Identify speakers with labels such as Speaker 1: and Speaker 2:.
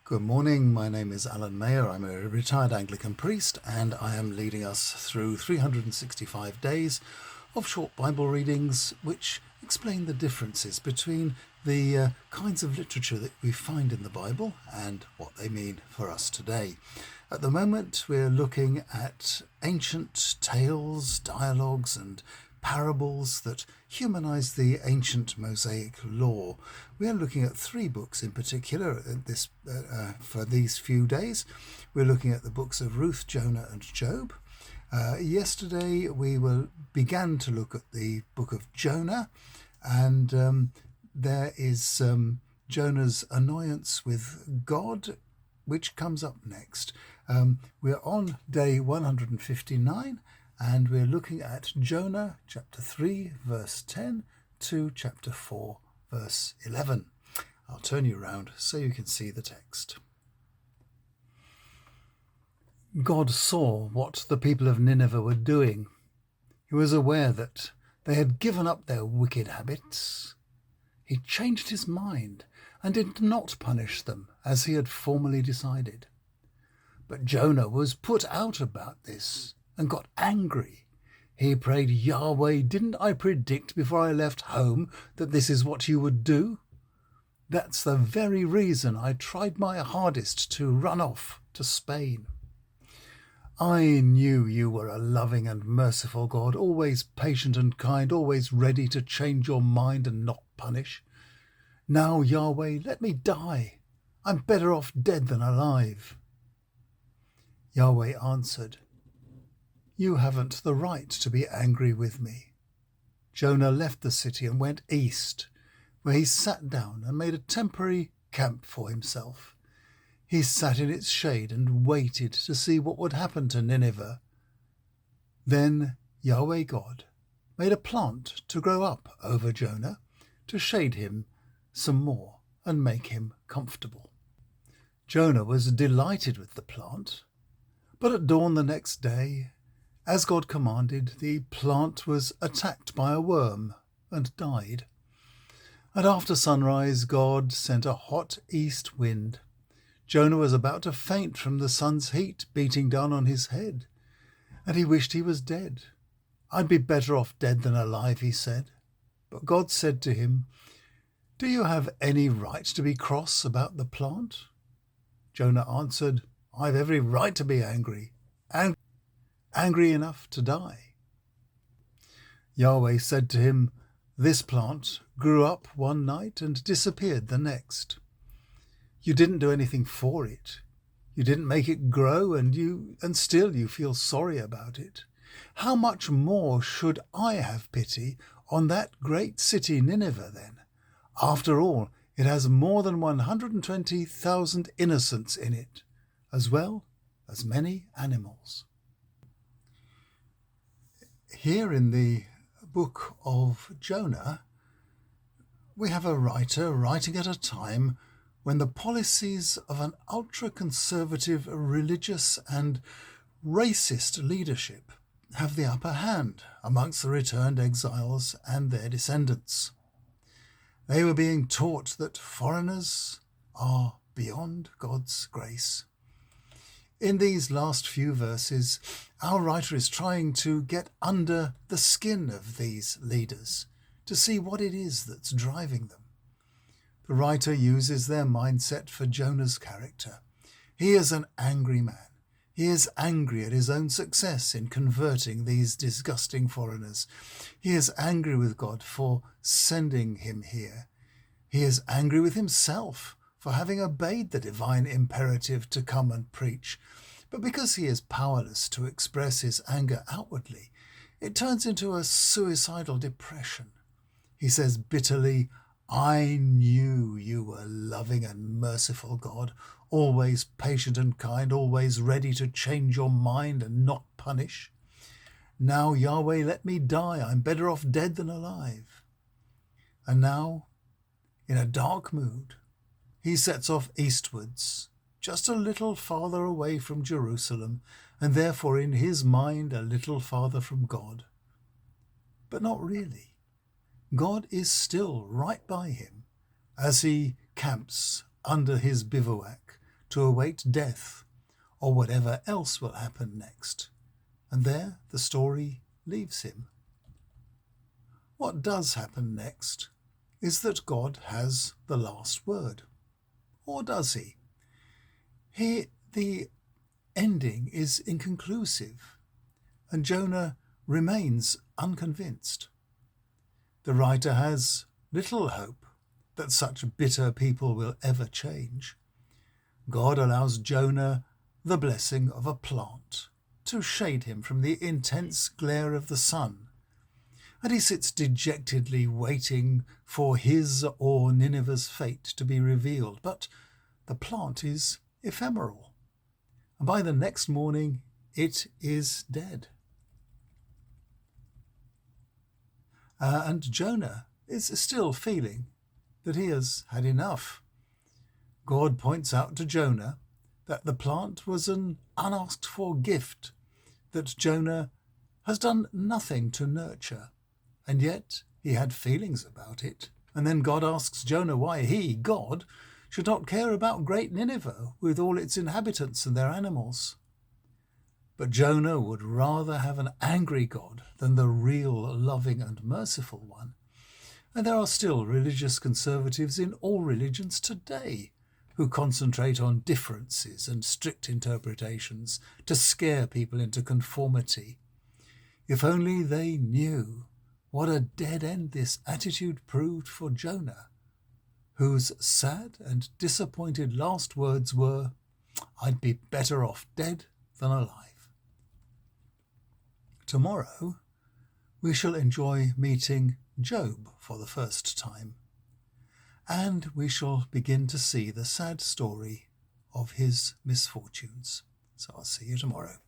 Speaker 1: Good morning, my name is Alan Mayer. I'm a retired Anglican priest and I am leading us through 365 days of short Bible readings which explain the differences between the kinds of literature that we find in the Bible and what they mean for us today. At the moment we're looking at ancient tales, dialogues and parables that humanize the ancient Mosaic law. We are looking at three books in particular for these few days. We're looking at the books of Ruth, Jonah and Job. Yesterday we began to look at the book of Jonah, and there is Jonah's annoyance with God, which comes up next. We're on day 159, and we're looking at Jonah chapter 3 verse 10 to chapter 4 verse 11. I'll turn you around so you can see the text. God saw what the people of Nineveh were doing. He was aware that they had given up their wicked habits. He changed his mind and did not punish them as he had formerly decided. But Jonah was put out about this and got angry. He prayed, "Yahweh, didn't I predict before I left home that this is what you would do? That's the very reason I tried my hardest to run off to Spain. I knew you were a loving and merciful God, always patient and kind, always ready to change your mind and not punish. Now, Yahweh, let me die. I'm better off dead than alive." Yahweh answered, "You haven't the right to be angry with me." Jonah left the city and went east, where he sat down and made a temporary camp for himself. He sat in its shade and waited to see what would happen to Nineveh. Then Yahweh God made a plant to grow up over Jonah to shade him some more and make him comfortable. Jonah was delighted with the plant, but at dawn the next day, as God commanded, the plant was attacked by a worm and died. And after sunrise, God sent a hot east wind. Jonah was about to faint from the sun's heat beating down on his head, and he wished he was dead. "I'd be better off dead than alive," he said. But God said to him, "Do you have any right to be cross about the plant?" Jonah answered, "I've every right to be angry enough to die." Yahweh said to him, "This plant grew up one night and disappeared the next. You didn't do anything for it. You didn't make it grow, and still you feel sorry about it. How much more should I have pity on that great city Nineveh then? After all, it has more than 120,000 innocents in it, as well as many animals." Here in the book of Jonah, we have a writer writing at a time when the policies of an ultra-conservative, religious and racist leadership have the upper hand amongst the returned exiles and their descendants. They were being taught that foreigners are beyond God's grace. In these last few verses, our writer is trying to get under the skin of these leaders to see what it is that's driving them. The writer uses their mindset for Jonah's character. He is an angry man. He is angry at his own success in converting these disgusting foreigners. He is angry with God for sending him here. He is angry with himself for having obeyed the divine imperative to come and preach. But because he is powerless to express his anger outwardly, it turns into a suicidal depression. He says bitterly, "I knew you were loving and merciful God, always patient and kind, always ready to change your mind and not punish. Now, Yahweh, let me die. I'm better off dead than alive." And now, in a dark mood, he sets off eastwards, just a little farther away from Jerusalem, and therefore in his mind a little farther from God. But not really. God is still right by him as he camps under his bivouac, to await death or whatever else will happen next. And there the story leaves him. What does happen next is that God has the last word. Or does he? The ending is inconclusive, and Jonah remains unconvinced. The writer has little hope that such bitter people will ever change. God allows Jonah the blessing of a plant to shade him from the intense glare of the sun, and he sits dejectedly waiting for his or Nineveh's fate to be revealed. But the plant is ephemeral, and by the next morning it is dead. And Jonah is still feeling that he has had enough. God points out to Jonah that the plant was an unasked for gift that Jonah has done nothing to nurture, and yet he had feelings about it. And then God asks Jonah why he, God, should not care about great Nineveh with all its inhabitants and their animals. But Jonah would rather have an angry God than the real, loving and merciful one. And there are still religious conservatives in all religions today who concentrate on differences and strict interpretations to scare people into conformity. If only they knew what a dead end this attitude proved for Jonah, whose sad and disappointed last words were, "I'd be better off dead than alive." Tomorrow we shall enjoy meeting Job for the first time, and we shall begin to see the sad story of his misfortunes. So I'll see you tomorrow.